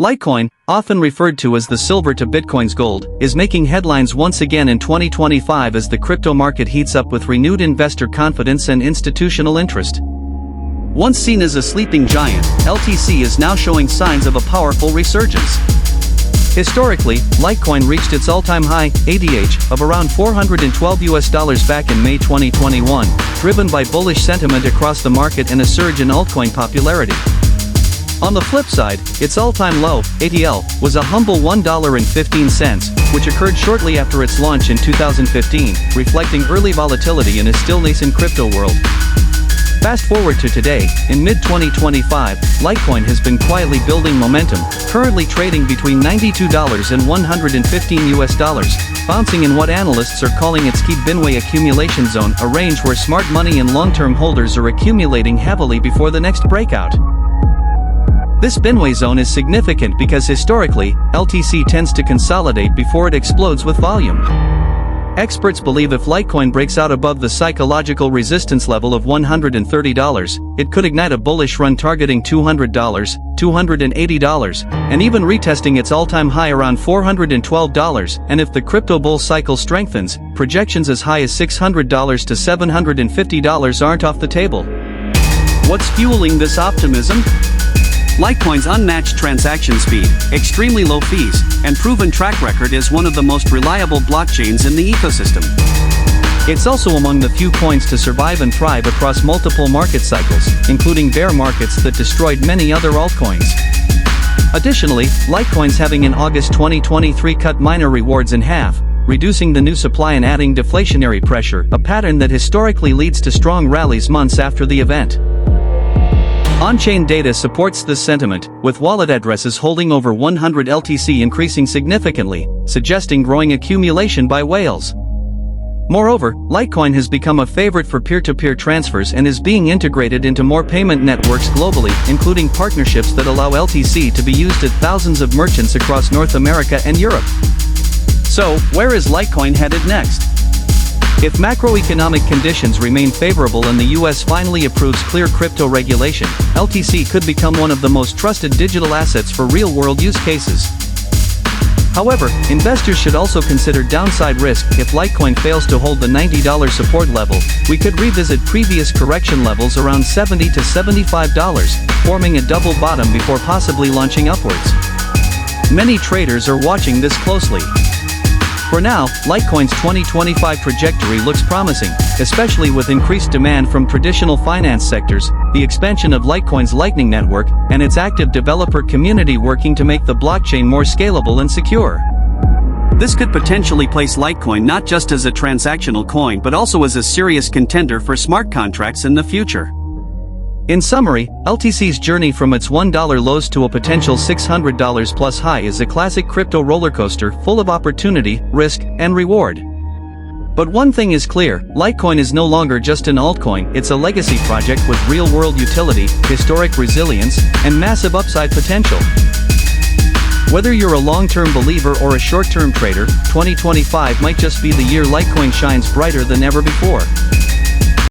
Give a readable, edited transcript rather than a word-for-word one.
Litecoin, often referred to as the silver to Bitcoin's gold, is making headlines once again in 2025 as the crypto market heats up with renewed investor confidence and institutional interest. Once seen as a sleeping giant, LTC is now showing signs of a powerful resurgence. Historically, Litecoin reached its all-time high, ADH, of around $412 back in May 2021, driven by bullish sentiment across the market and a surge in altcoin popularity. On the flip side, its all-time low, ATL, was a humble $1.15, which occurred shortly after its launch in 2015, reflecting early volatility in a still nascent crypto world. Fast forward to today, in mid-2025, Litecoin has been quietly building momentum, currently trading between $92 and $115, bouncing in what analysts are calling its key binway accumulation zone, a range where smart money and long-term holders are accumulating heavily before the next breakout. This binway zone is significant because historically, LTC tends to consolidate before it explodes with volume. Experts believe if Litecoin breaks out above the psychological resistance level of $130, it could ignite a bullish run targeting $200, $280, and even retesting its all-time high around $412, and if the crypto bull cycle strengthens, projections as high as $600 to $750 aren't off the table. What's fueling this optimism? Litecoin's unmatched transaction speed, extremely low fees, and proven track record is one of the most reliable blockchains in the ecosystem. It's also among the few coins to survive and thrive across multiple market cycles, including bear markets that destroyed many other altcoins. Additionally, Litecoin's having in August 2023 cut miner rewards in half, reducing the new supply and adding deflationary pressure, a pattern that historically leads to strong rallies months after the event. On-chain data supports this sentiment, with wallet addresses holding over 100 LTC increasing significantly, suggesting growing accumulation by whales. Moreover, Litecoin has become a favorite for peer-to-peer transfers and is being integrated into more payment networks globally, including partnerships that allow LTC to be used at thousands of merchants across North America and Europe. So, where is Litecoin headed next? If macroeconomic conditions remain favorable and the US finally approves clear crypto regulation, LTC could become one of the most trusted digital assets for real-world use cases. However, investors should also consider downside risk. If Litecoin fails to hold the $90 support level, we could revisit previous correction levels around $70 to $75, forming a double bottom before possibly launching upwards. Many traders are watching this closely. For now, Litecoin's 2025 trajectory looks promising, especially with increased demand from traditional finance sectors, the expansion of Litecoin's Lightning Network, and its active developer community working to make the blockchain more scalable and secure. This could potentially place Litecoin not just as a transactional coin but also as a serious contender for smart contracts in the future. In summary, LTC's journey from its $1 lows to a potential $600 plus high is a classic crypto rollercoaster full of opportunity, risk, and reward. But one thing is clear, Litecoin is no longer just an altcoin, it's a legacy project with real-world utility, historic resilience, and massive upside potential. Whether you're a long-term believer or a short-term trader, 2025 might just be the year Litecoin shines brighter than ever before.